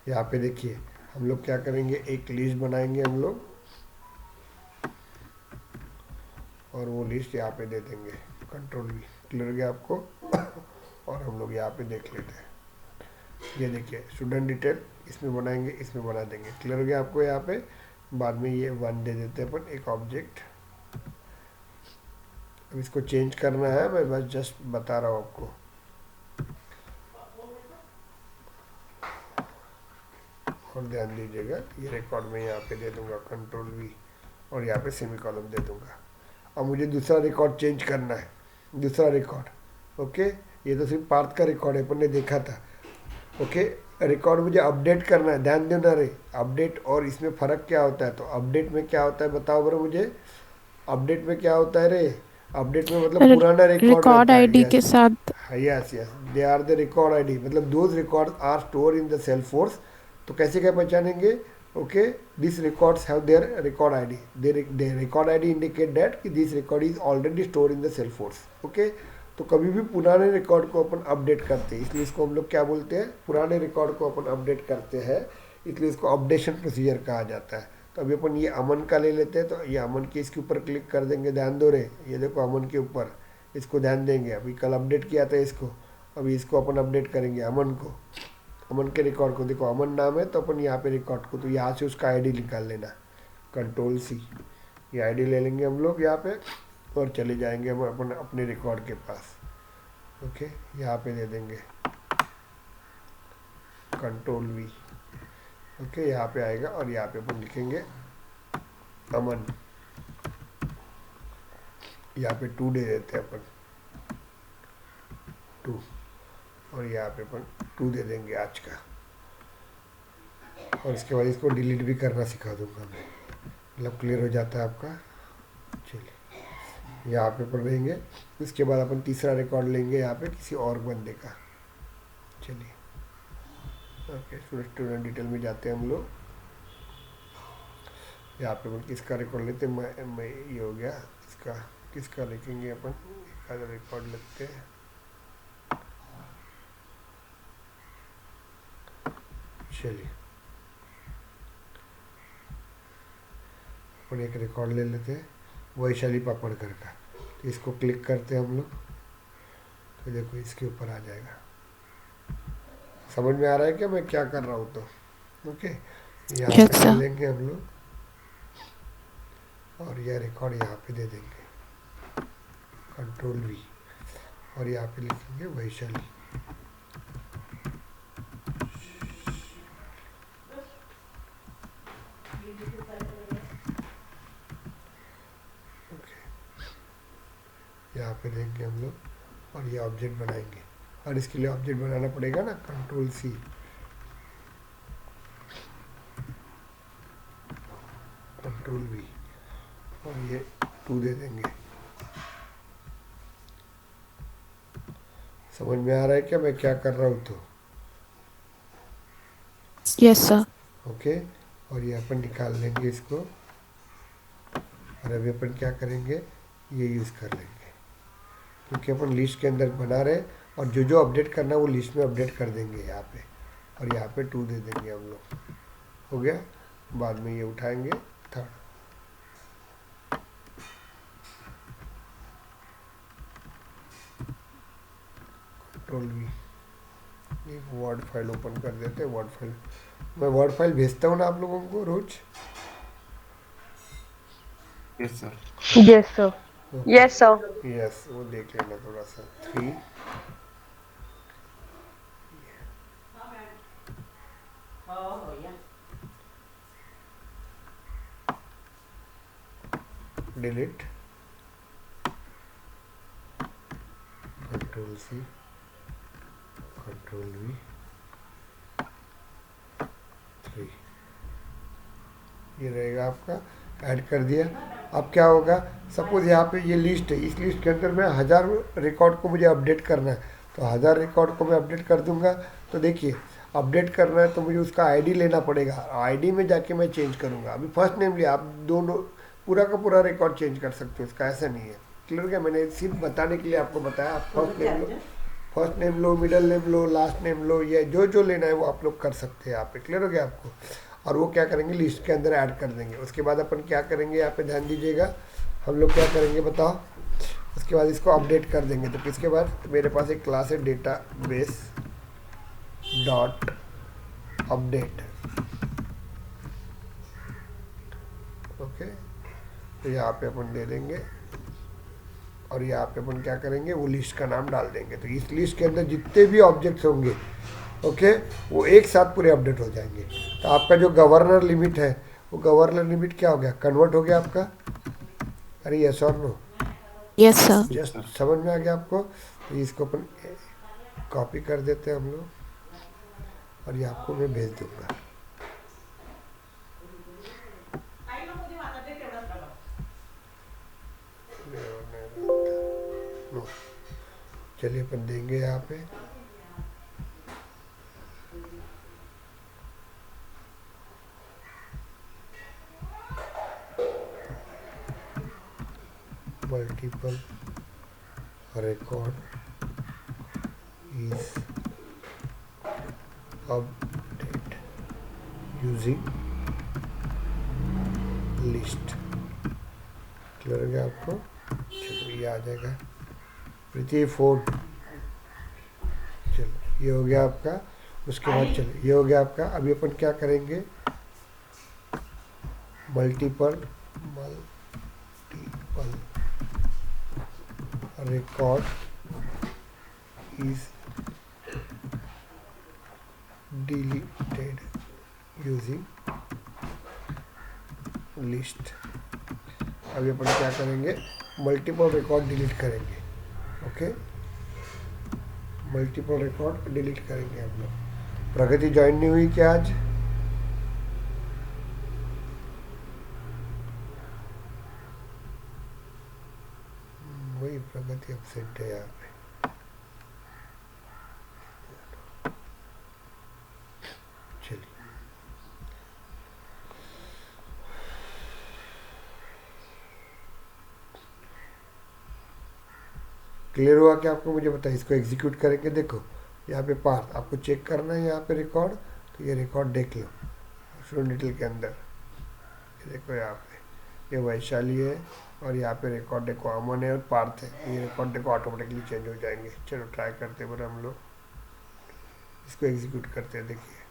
यहाँ पे देखिए हम लोग क्या करेंगे, एक लिस्ट बनाएंगे हम लोग और वो लिस्ट यहाँ पे दे देंगे, कंट्रोल भी। क्लियर हो गया आपको? और हम लोग यहाँ पे देख लेते हैं, ये देखिए स्टूडेंट डिटेल इसमें बनाएंगे, इसमें बना देंगे। क्लियर हो गया आपको? यहाँ पे बाद में ये वन दे देते हैं अपन, एक ऑब्जेक्ट। अब इसको चेंज करना है, मैं बस जस्ट बता रहा हूँ आपको। और ध्यान दीजिएगा, ये रिकॉर्ड में यहाँ पे दे दूंगा कंट्रोल वी और यहाँ पे सेमी कॉलम दे दूंगा। अब मुझे दूसरा रिकॉर्ड चेंज करना है, दूसरा रिकॉर्ड। ओके, ये तो सिर्फ पार्थ का रिकॉर्ड है, अपन ने देखा था। ओके, रिकॉर्ड मुझे अपडेट करना है, ध्यान देना रे। अपडेट और इसमें फ़र्क क्या होता है? तो अपडेट में क्या होता है बताओ बरो मुझे। अपडेट में क्या होता है रे? अपडेट में मतलब पुराना रिकॉर्ड रिकॉर्ड रहता है। आईडी के यस साथ। Yes yes, they are the record ID, मतलब those record are store in the Salesforce. तो कैसे क्या पहचानेंगे? Okay, this records have their record ID, they record ID indicate that कि this record is already store in the Salesforce. Okay, तो कभी भी पुराने रिकॉर्ड को अपन अपडेट करते हैं, इसलिए इसको हम लोग क्या बोलते हैं, पुराने रिकॉर्ड को अपन अपडेट करते हैं, इसलिए इसको अपडेशन प्रोसीजर कहा जाता है। तो अभी अपन ये अमन का ले लेते हैं, तो ये अमन के इसके ऊपर क्लिक कर देंगे, ध्यान दो रे, ये देखो अमन के ऊपर, इसको ध्यान देंगे। अभी कल अपडेट किया था इसको, अभी इसको अपन अपडेट करेंगे अमन को, अमन के रिकॉर्ड को। देखो अमन नाम है, तो अपन यहाँ पे रिकॉर्ड को, तो यहाँ से उसका आईडी निकाल लेना, कंट्रोल सी, ये आईडी ले लेंगे हम लोग यहाँ पे और चले जाएंगे हम अपन अपने रिकॉर्ड के पास। ओके, यहाँ पे दे देंगे कंट्रोल वी। ओके, यहाँ पे आएगा और यहाँ पे अपन लिखेंगे अमन, यहाँ पे 2 दे देते हैं अपन, 2, और यहाँ पे अपन 2 दे देंगे आज का। और इसके बाद इसको डिलीट भी करना सिखा दूंगा मैं, मतलब क्लियर हो जाता है आपका। चलिए यहाँ पे पढ़ लेंगे, इसके बाद अपन तीसरा रिकॉर्ड लेंगे यहाँ पे किसी और बंदे का। चलिए ओके, स्टूडेंट डिटेल में जाते हैं हम लोग। यहाँ पे अपन किसका रिकॉर्ड लेते हैं, मैं ये हो गया इसका, किसका लिखेंगे अपन, एक आधा रिकॉर्ड लिखते हैं। चलिए अपन एक रिकॉर्ड ले लेते हैं, वैशाली पापड़कर का। तो इसको क्लिक करते हैं हम लोग, तो देखो इसके ऊपर आ जाएगा। समझ में आ रहा है क्या मैं क्या कर रहा हूँ? तो ओके, यहाँ यस पे ले सर। लेंगे हम लोग और यह रिकॉर्ड यहाँ पे दे देंगे, कंट्रोल वी, और यहाँ पे लिखेंगे वैशाली। ओके, यहाँ पे देंगे हम लोग और ये ऑब्जेक्ट बनाएंगे, और इसके लिए ऑब्जेक्ट बनाना पड़ेगा ना, कंट्रोल सी, कंट्रोल वी, और ये 2 दे देंगे। समझ में आ रहा है क्या मैं क्या कर रहा हूँ? तो यस सर। ओके, और ये अपन निकाल लेंगे इसको, और अभी अपन क्या करेंगे, ये यूज़ कर लेंगे, क्योंकि अपन लिस्ट के अंदर बना रहे हैं, और जो जो अपडेट करना है वो लिस्ट में अपडेट कर देंगे यहाँ पे, और यहाँ पे 2 दे देंगे हम लोग। हो गया, बाद में ये उठाएंगे थर्ड। कंट्रोल वी, एक वर्ड फाइल ओपन कर देते हैं, वर्ड फाइल, मैं वर्ड फाइल भेजता हूँ ना आप लोगों को रोज। Yes sir. Yes, sir. Okay, Yes, sir. Yes, वो देख लेना थोड़ा सा। 3, delete, control C, control V, 3, ये रहेगा आपका, ऐड कर दिया। अब क्या होगा, सपोज यहाँ पे ये लिस्ट है, इस लिस्ट के अंदर मैं 1000 रिकॉर्ड को मुझे अपडेट करना है, तो 1000 रिकॉर्ड को मैं अपडेट कर दूंगा। तो देखिए अपडेट करना है तो मुझे उसका आईडी लेना पड़ेगा, आईडी में जाके मैं चेंज करूँगा। अभी फर्स्ट नेम लिया, आप दोनों पूरा का पूरा रिकॉर्ड चेंज कर सकते हो, इसका ऐसा नहीं है। क्लियर क्या, मैंने सिर्फ बताने के लिए आपको बताया। आप फर्स्ट नेम लो, फर्स्ट नेम लो, मिडल नेम लो, लास्ट नेम लो, या जो जो लेना है वो आप लोग कर सकते हैं यहाँ पे। क्लियर हो गया आपको? और वो क्या करेंगे, लिस्ट के अंदर ऐड कर देंगे। उसके बाद अपन क्या करेंगे, यहाँ पे ध्यान दीजिएगा, हम लोग क्या करेंगे बताओ, उसके बाद इसको अपडेट कर देंगे। तो किसके बाद, मेरे पास एक क्लास है data base dot update. Okay, तो यहाँ पे अपन दे देंगे और यहाँ पे अपन क्या करेंगे, वो लिस्ट का नाम डाल देंगे। तो इस लिस्ट के अंदर जितने भी ऑब्जेक्ट्स होंगे, ओके, वो एक साथ पूरे अपडेट हो जाएंगे। तो आपका जो गवर्नर लिमिट है, वो गवर्नर लिमिट क्या हो गया, कन्वर्ट हो गया आपका। अरे यस और नो? Yes sir. जस्ट समझ में आ गया आपको? तो इसको अपन कॉपी कर देते हैं हम लोग, और ये आपको मैं भेज दूंगा। नो, चलिए अपन देंगे यहाँ पे, multiple record is update using list. Clear हो गया आपको? चलो ये आ जाएगा प्रीति फोर्ड। चलो ये हो गया आपका। उसके बाद चलो ये हो गया आपका। अभी अपन क्या करेंगे, multiple record is deleted using list. अभी अपन क्या करेंगे, मल्टीपल रिकॉर्ड डिलीट करेंगे। ओके, मल्टीपल रिकॉर्ड डिलीट करेंगे हम लोग। प्रगति ज्वाइन नहीं हुई क्या आज? वही प्रगति एब्सेंट है यहाँ पे। चलिए क्लियर हुआ क्या आपको? मुझे बताइए। इसको एग्जीक्यूट करेंगे। देखो यहाँ पे पार्ट आपको चेक करना है, यहाँ पे रिकॉर्ड। तो ये रिकॉर्ड देख लो स्टूडेंट डिटेल के अंदर। ये देखो यहाँ पे ये वैशाली है, और यहाँ पे रिकॉर्ड देखो अमन है और पार्थ है। ये रिकॉर्ड देखो ऑटोमेटिकली चेंज हो जाएंगे। चलो ट्राई करते हैं हम लोग, इसको एग्जीक्यूट करते हैं। देखिए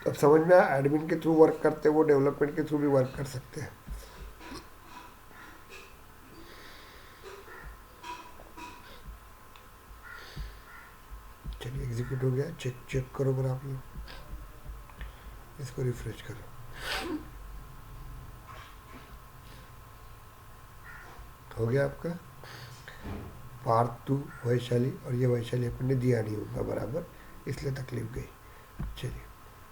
अब समझ में आया, एडमिन के थ्रू वर्क करते हैं वो, डेवलपमेंट के थ्रू भी वर्क कर सकते हैं। चलिए एग्जीक्यूट हो गया। चेक चेक करो अगर आप लोग, इसको रिफ्रेश करो। हो गया आपका पार्ट 2 वैशाली, और ये वैशाली अपन ने दिया नहीं होगा बराबर, इसलिए तकलीफ गई। चलिए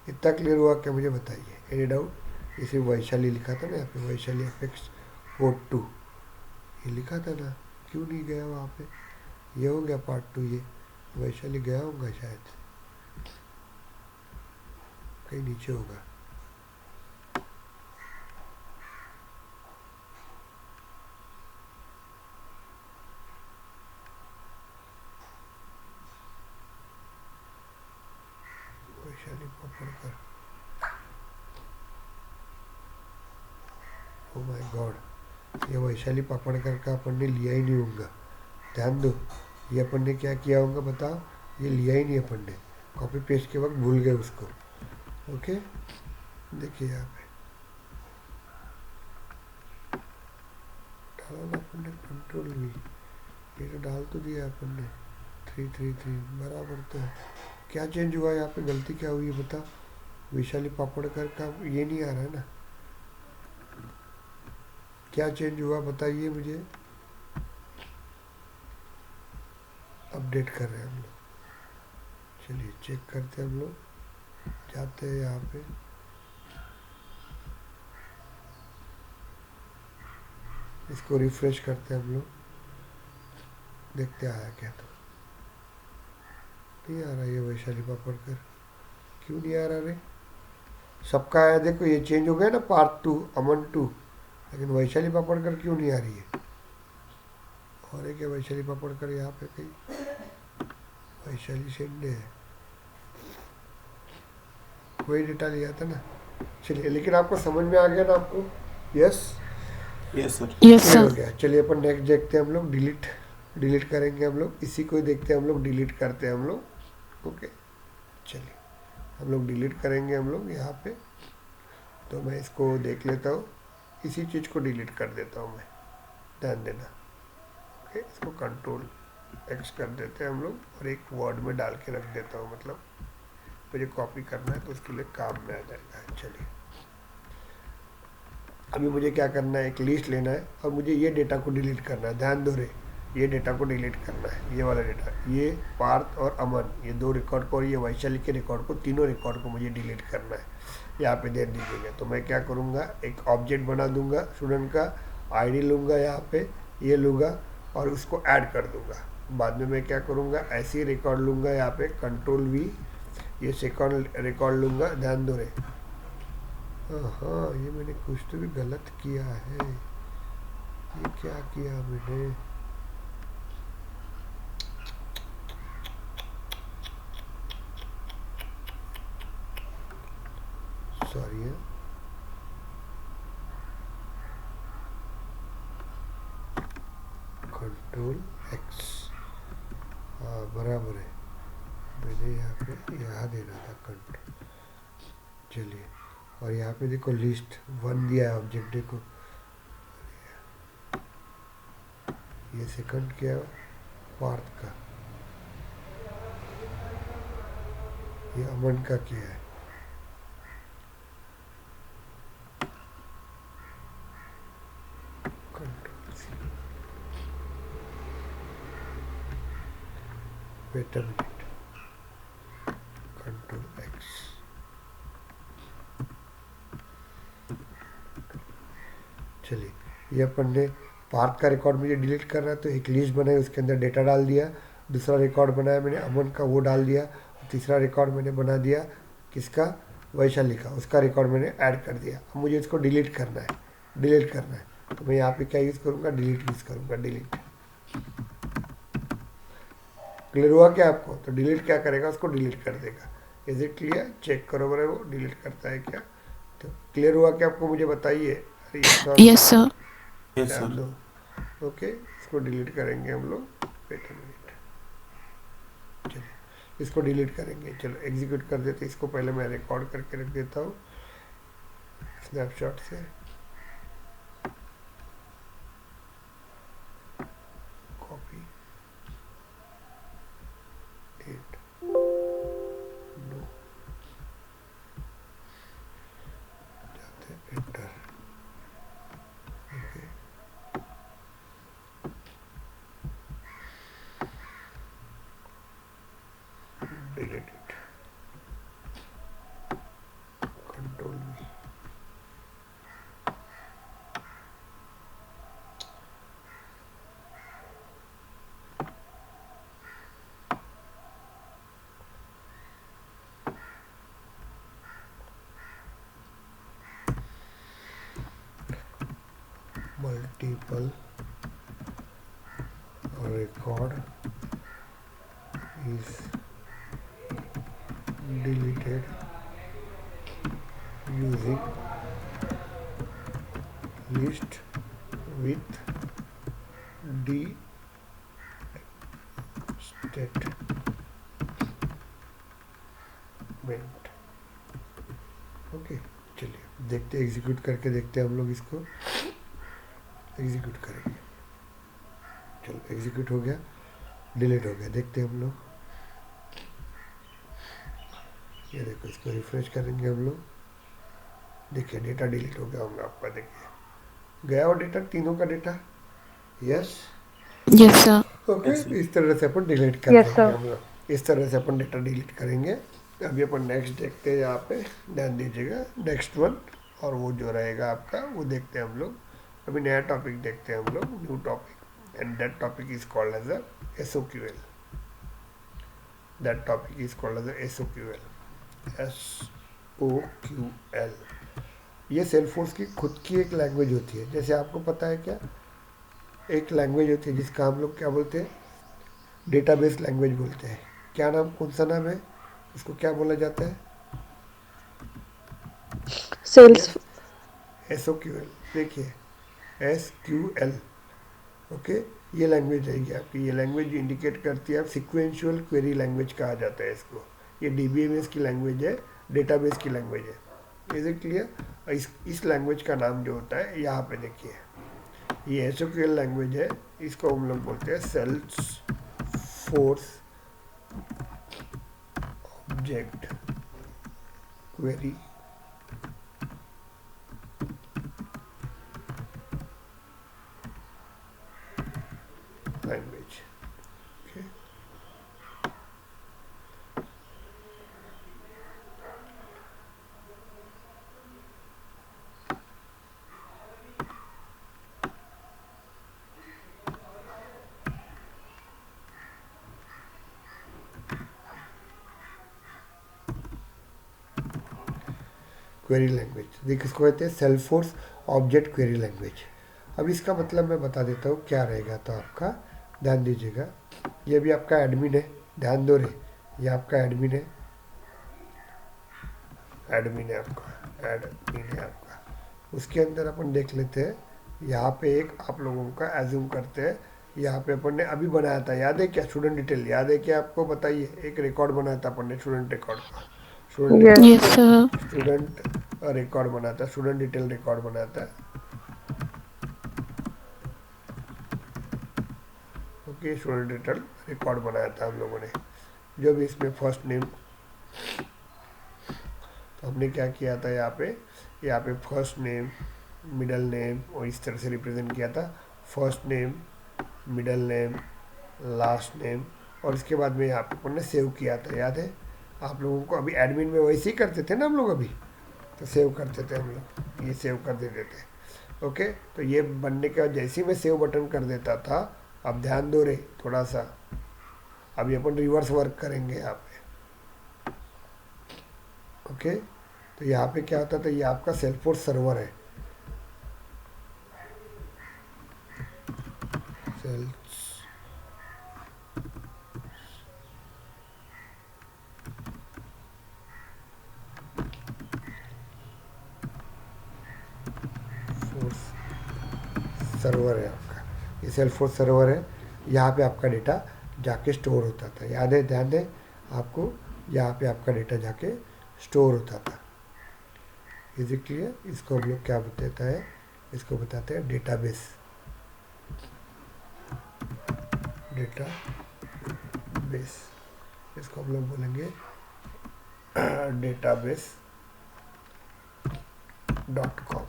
इतना क्लियर हुआ क्या मुझे बताइए? Any doubt? इसे वैशाली लिखा था ना यहाँ पे, वैशाली एफेक्स कोड 2 ये लिखा था ना, क्यों नहीं गया वहाँ पे? ये हो गया पार्ट 2। ये वैशाली गया होगा शायद, कहीं नीचे होगा। वैशाली पकड़कर, ओ माय गॉड, ये वैशाली पापड़कर का अपन ने लिया ही नहीं होगा। ध्यान दो, ये अपन ने क्या किया होगा बताओ? ये लिया ही नहीं अपन ने, कॉपी पेस्ट के वक्त भूल गए उसको। ओके, देखिए यहाँ पे डाला ना अपन ने कंट्रोल भी, ये तो डाल तो दिया अपन ने 333 बराबर। तो क्या चेंज हुआ यहाँ पे, गलती क्या हुई है बता? वैशाली पापड़कर का ये नहीं आ रहा है ना, क्या चेंज हुआ बताइए मुझे। अपडेट कर रहे हैं हम लोग। चलिए चेक करते हैं हम लोग, जाते हैं यहाँ पे, इसको रिफ्रेश करते हैं हम लोग, देखते आया क्या। तो नहीं आ रहा ये वैशाली पापड़कर, क्यों नहीं आ रहा रे? सबका आया देखो, ये चेंज हो गया ना, पार्ट 2 अमन 2, लेकिन वैशाली पापड़कर क्यों नहीं आ रही है? और है क्या वैशाली पापड़कर यहाँ पे कहीं? वैशाली शेंडे है, वही डेटा लिया था ना। चलिए, लेकिन आपको समझ में आ गया ना आपको? Yes, yes sir. Yes, clear हो sir. गया। चलिए अपन नेक्स्ट देखते हैं हम लोग, डिलीट। डिलीट करेंगे हम लोग, इसी को ही देखते हैं हम लोग, डिलीट करते हैं हम लोग। ओके, चलिए हम लोग डिलीट करेंगे हम लोग यहाँ पे। तो मैं इसको देख लेता हूँ, इसी चीज़ को डिलीट कर देता हूँ मैं, ध्यान देना। ओके, इसको कंट्रोल एक्स कर देते हैं हम लोग और एक वर्ड में डाल के रख देता हूँ, मतलब मुझे कॉपी करना है तो उसके लिए काम में आ जाएगा। चलिए, अभी मुझे क्या करना है, एक लिस्ट लेना है और मुझे ये डेटा को डिलीट करना है। ध्यान दो रे, ये डेटा को डिलीट करना है, ये वाला डेटा, ये पार्थ और अमन, ये दो रिकॉर्ड को और ये वैशाली के रिकॉर्ड को, तीनों रिकॉर्ड को मुझे डिलीट करना है। यहाँ पे दे दीजिएगा। तो मैं क्या करूँगा, एक ऑब्जेक्ट बना दूंगा स्टूडेंट का, आईडी लूँगा यहाँ पे, ये लूँगा और उसको ऐड कर दूँगा। बाद में मैं क्या करूँगा, ऐसे ही रिकॉर्ड लूँगा यहाँ पे, कंट्रोल वी, ये सेकंड रिकॉर्ड लूँगा। ध्यान दो रे, हाँ ये मैंने कुछ तो भी गलत किया है। ये क्या किया मैंने? सॉरी है, कंट्रोल एक्स, हाँ बराबर है, मैंने यहाँ पे यहाँ देना था कंट्रोल। चलिए, और यहाँ पे देखो लिस्ट वन दिया है ऑब्जेक्ट, देखो ये सेकंड क्या है, पार्थ का, ये अमन का क्या है। Control C, wait a minute, control X. चलिए, ये अपन ने पार्थ का रिकॉर्ड मुझे डिलीट करना है तो एक लिस्ट बनाई, उसके अंदर डेटा डाल दिया। दूसरा रिकॉर्ड बनाया मैंने अमन का, वो डाल दिया। तीसरा रिकॉर्ड मैंने बना दिया किसका, वैशाली का, उसका रिकॉर्ड मैंने ऐड कर दिया। अब मुझे इसको डिलीट करना है, डिलीट करना है तो मैं यहाँ पे क्या यूज़ करूँगा, डिलीट यूज़ करूँगा, डिलीट। क्लियर हुआ क्या आपको? तो डिलीट क्या करेगा, उसको डिलीट कर देगा। Is it clear? चेक करो बराबर वो डिलीट करता है क्या। तो क्लियर हुआ क्या आपको, मुझे बताइए। अरे yes or no? Yes, sir. Yes ध्यान सर। दो। ओके, इसको डिलीट करेंगे हम लोग, वेट अ मिनट। चलिए, इसको डिलीट करेंगे। चलो एग्जीक्यूट कर देते, इसको पहले मैं रिकॉर्ड करके रख देता हूँ स्नैपशॉट से। कॉपी, डेट, नो, जाते enter. Okay, delete it, control we. Multiple record is deleted using list with d statement। Okay, चलिए देखते हैं, एग्जीक्यूट करके देखते हैं हम लोग इसको। एग्जीक्यूट करेंगे, चलो एग्जीक्यूट हो गया, डिलीट हो गया। देखते हैं हम लोग, ये देखो इसको रिफ्रेश करेंगे हम लोग। देखिए डेटा डिलीट हो गया होगा आपका, देखिए गया वो डेटा, तीनों का data. Yes, Yes, sir. Okay, yes sir. इस तरह से अपन डिलीट कर Yes, देंगे sir. हम लोग, इस तरह से अपन डेटा डिलीट करेंगे। अभी अपन नेक्स्ट देखते हैं, यहाँ पे ध्यान दीजिएगा, नेक्स्ट वन, और वो जो रहेगा आपका वो देखते हैं हम लोग। अभी नया टॉपिक देखते हैं हम लोग, new topic, and that topic is called as a SOQL। That topic is called as a SOQL, SOQL। ये सेल्फोर्स की खुद की एक लैंग्वेज होती है। जैसे आपको पता है क्या, एक लैंग्वेज होती है जिसका हम लोग क्या बोलते हैं, डेटाबेस लैंग्वेज बोलते हैं। क्या नाम, कौन सा नाम है, इसको क्या बोला जाता है? Sales yes, SOQL। देखिए, SQL, ओके। ये लैंग्वेज रहेगी आपकी। ये लैंग्वेज इंडिकेट करती है, आप सिक्वेंशियल क्वेरी लैंग्वेज कहा जाता है इसको। ये DBMS की लैंग्वेज है, डेटाबेस की लैंग्वेज है। Is it clear? इस लैंग्वेज का नाम जो होता है, यहाँ पे देखिए, ये SOQL लैंग्वेज है, इसको हम लोग बोलते हैं Salesforce object query language. Okay, query language, देखिए इसको कहते हैं सेल्फोर्स ऑब्जेक्ट क्वेरी लैंग्वेज। अब इसका मतलब मैं बता देता हूँ क्या रहेगा, तो आपका ध्यान दीजिएगा। ये भी आपका एडमिन है, ध्यान दो रे, ये आपका एडमिन है, एडमिन है आपका, एडमिन है आपका। उसके अंदर अपन देख लेते हैं, यहाँ पे एक आप लोगों का एज्यूम करते हैं, यहाँ पे अपन ने अभी बनाया था, याद है क्या, स्टूडेंट डिटेल, याद है क्या आपको? बताइए, एक रिकॉर्ड बनाया था अपन ने स्टूडेंट रिकॉर्ड का, student yes record, Yes, sir. sir. Student record बनाता है, स्टूडेंट डिटेल रिकॉर्ड बनाता है। ओके, स्टूडेंट डिटेल रिकॉर्ड बनाया था हम लोगों ने। जो भी इसमें फर्स्ट नेम, तो हमने क्या किया था यहाँ पे फर्स्ट नेम, मिडल नेम, और इस तरह से रिप्रेजेंट किया था। First name, middle name, last name, और इसके बाद में यहाँ पे अपन ने सेव किया था, याद है आप लोगों को? अभी एडमिन में वैसे ही करते थे ना हम लोग, अभी तो सेव करते थे हम लोग, ये सेव कर देते थे। ओके, तो ये बनने के बाद जैसे ही मैं सेव बटन कर देता था, अब ध्यान दो रे थोड़ा सा, अभी अपन रिवर्स वर्क करेंगे यहाँ पे। ओके, तो यहाँ पे क्या होता था, ये आपका सेल्फोर्स सर्वर है, सेल्स फोर्स सर्वर है आपका, ये सेल्फोर्स सर्वर है। यहाँ पे आपका डेटा जाके स्टोर होता था, याद है, ध्यान दें आपको, यहाँ पे आपका डेटा जाके स्टोर होता था। Is it clear? इसको हम लोग क्या बताता है, इसको बताते हैं डेटाबेस, डेटाबेस, इसको हम लोग बोलेंगे database.com।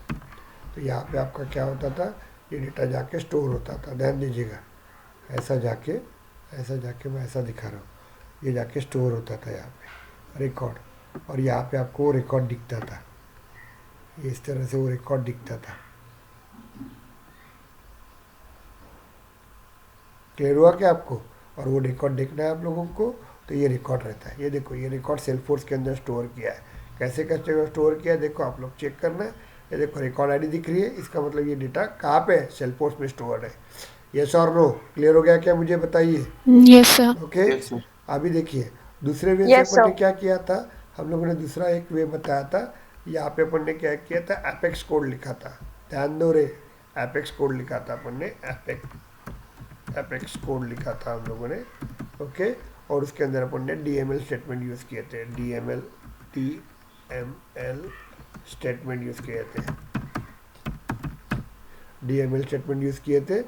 तो यहाँ पे आपका क्या होता था, ये डेटा जाके स्टोर होता था, ध्यान दीजिएगा, ऐसा जाके, ऐसा जाके, मैं ऐसा दिखा रहा हूँ, ये जाके स्टोर होता था यहाँ पे रिकॉर्ड, और यहाँ पे आपको वो रिकॉर्ड दिखता था, ये इस तरह से वो रिकॉर्ड दिखता था। क्लियर हुआ क्या आपको? और वो रिकॉर्ड देखना है आप लोगों को, तो ये रिकॉर्ड रहता है, ये देखो, ये रिकॉर्ड सेल्फोर्स के अंदर स्टोर किया है। कैसे कैसे स्टोर किया है देखो, आप लोग चेक करना है। ये देखो रिकॉर्ड आईडी दिख रही है, इसका मतलब ये डेटा कहाँ पे है, सेल्फोर्स में स्टोर है। यस और नो? क्लियर हो गया क्या, मुझे बताइए। Yes, sir. Okay, Yes, sir. अभी देखिए, दूसरे वे से यस अपन ने सर। क्या किया था, हम लोगों ने दूसरा एक वे बताया था। यहाँ पे अपन ने क्या किया था, एपेक्स कोड लिखा था, ध्यान दो रे, एपेक्स कोड लिखा था अपन ने, एपेक्स कोड लिखा था हम लोगों ने। ओके, और उसके अंदर अपन ने DML स्टेटमेंट यूज़ किए थे, DML स्टेटमेंट यूज़ किए थे, DML स्टेटमेंट यूज़ किए थे।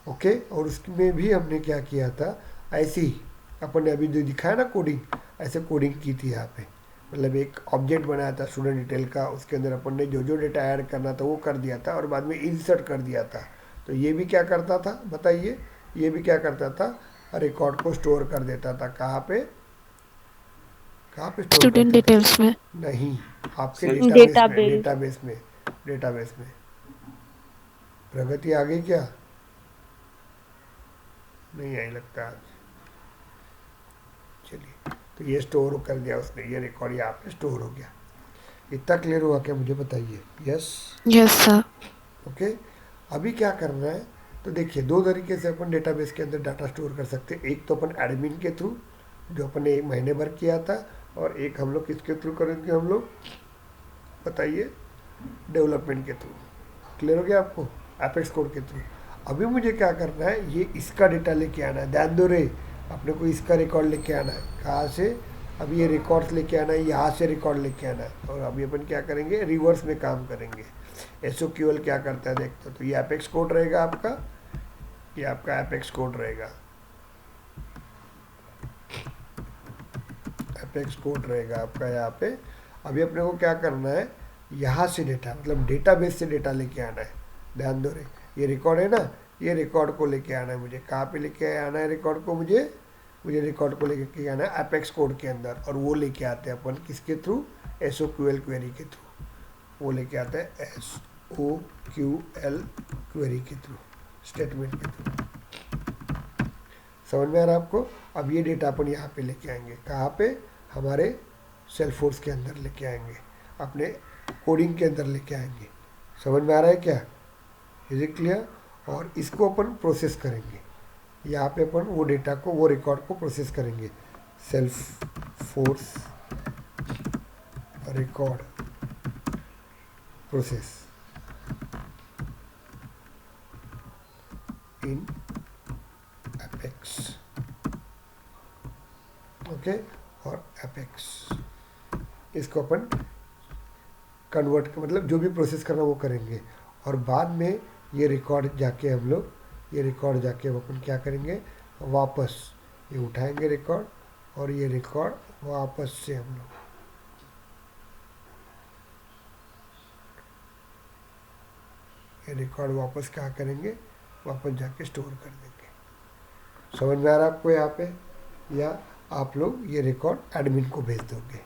ओके, और उसमें भी हमने क्या किया था, ऐसी अपन ने अभी जो दिखाया ना कोडिंग, ऐसे कोडिंग की थी यहाँ पे। मतलब एक ऑब्जेक्ट बनाया था स्टूडेंट डिटेल का, उसके अंदर अपन ने जो जो डेटा ऐड करना था वो कर दिया था, और बाद में इंसर्ट कर दिया था। तो ये भी क्या करता था बताइए, ये भी क्या करता था, रिकॉर्ड को स्टोर कर देता था, कहाँ पे, कहाँ पे स्टोर Student करते थे? details में. नहीं, आपके Sir. डेटाबेस में, डेटाबेस। डेटाबेस में, डेटाबेस में। प्रगति आ गई क्या? नहीं आई लगता आज। चलिए, तो ये स्टोर कर दिया उसने, ये रिकॉर्ड यहाँ पे स्टोर हो गया। इतना क्लियर हुआ क्या, मुझे बताइए। यस। Yes sir. ओके। अभी क्या करना है, तो देखिए दो तरीके से अपन डेटाबेस के अंदर डाटा स्टोर कर सकते हैं। एक तो अपन एडमिन के थ्रू, जो अपन ने 1 महीने भर किया था, और एक हम लोग किसके थ्रू करेंगे, हम लोग बताइए, डेवलपमेंट के थ्रू। क्लियर हो गया आपको, एपेक्स कोड के थ्रू। अभी मुझे क्या करना है, ये इसका डेटा लेके आना है, ध्यान दो रे, अपने को इसका रिकॉर्ड लेके आना है। कहाँ से, अभी ये रिकॉर्ड्स लेके आना है, यहाँ से रिकॉर्ड लेके आना है। और अभी अपन क्या करेंगे, रिवर्स में काम करेंगे। एसओक्यूएल क्या करता है देखते हो, तो ये एपेक्स कोड रहेगा आपका, ये आपका एपेक्स कोड रहेगा, एपेक्स कोड रहेगा आपका यहाँ पे। अभी अपने को क्या करना है, यहाँ से डेटा, मतलब डेटाबेस से डेटा लेके आना है। ध्यान दो रे, ये रिकॉर्ड है ना, ये रिकॉर्ड को लेके आना है मुझे। कहाँ पे लेके आना है रिकॉर्ड को, मुझे रिकॉर्ड को लेके आना है एपेक्स कोड के अंदर। और वो लेके आते हैं अपन किसके थ्रू, एसओक्यूएल क्वेरी के थ्रू। वो लेके आते हैं एसओक्यूएल क्वेरी के थ्रू, स्टेटमेंट के थ्रू। समझ में आ रहा है आपको। अब ये डेटा अपन यहाँ पे लेके आएंगे, कहाँ पे, हमारे सेल्फोर्स के अंदर लेके आएंगे, अपने कोडिंग के अंदर लेके आएंगे। समझ में आ रहा है क्या, इज इट क्लियर। और इसको अपन प्रोसेस करेंगे, यहाँ पे अपन वो डेटा को, वो रिकॉर्ड को प्रोसेस करेंगे। Self force record process in apex, okay. और एपेक्स, इसको अपन कन्वर्ट, मतलब जो भी प्रोसेस करना वो करेंगे। और बाद में ये रिकॉर्ड जाके हम लोग, ये रिकॉर्ड जाके अपन क्या करेंगे, वापस ये उठाएंगे रिकॉर्ड, और ये रिकॉर्ड वापस से हम लोग ये रिकॉर्ड वापस क्या करेंगे, वापस जाके स्टोर कर देंगे। समझ में आ रहा है आपको यहाँ पे, या आप लोग ये रिकॉर्ड एडमिन को भेज दोगे।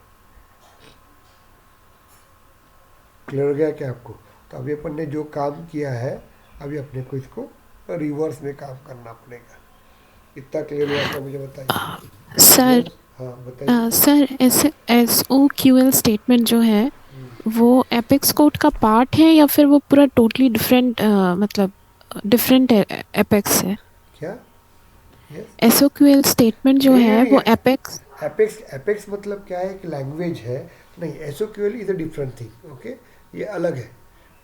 क्लियर हो गया क्या आपको। तो अभी अपन ने जो काम किया है, अभी अपने को इसको रिवर्स में काम करना पड़ेगा। इतना क्लियर हुआ था, मुझे बताइए सर हाँ बताइए। सर एसओक्यूएल स्टेटमेंट जो है वो एपेक्स कोड का पार्ट है या फिर वो पूरा टोटली डिफरेंट मतलब डिफरेंट एपेक्स है? क्या, यस, एसओक्यूएल स्टेटमेंट जो नहीं है नहीं वो नहीं, एपेक्स एपेक्स, एपेक्स मतलब क्या है, एक लैंग्वेज है। नहीं, SOQL is a different thing, okay, ये अलग है।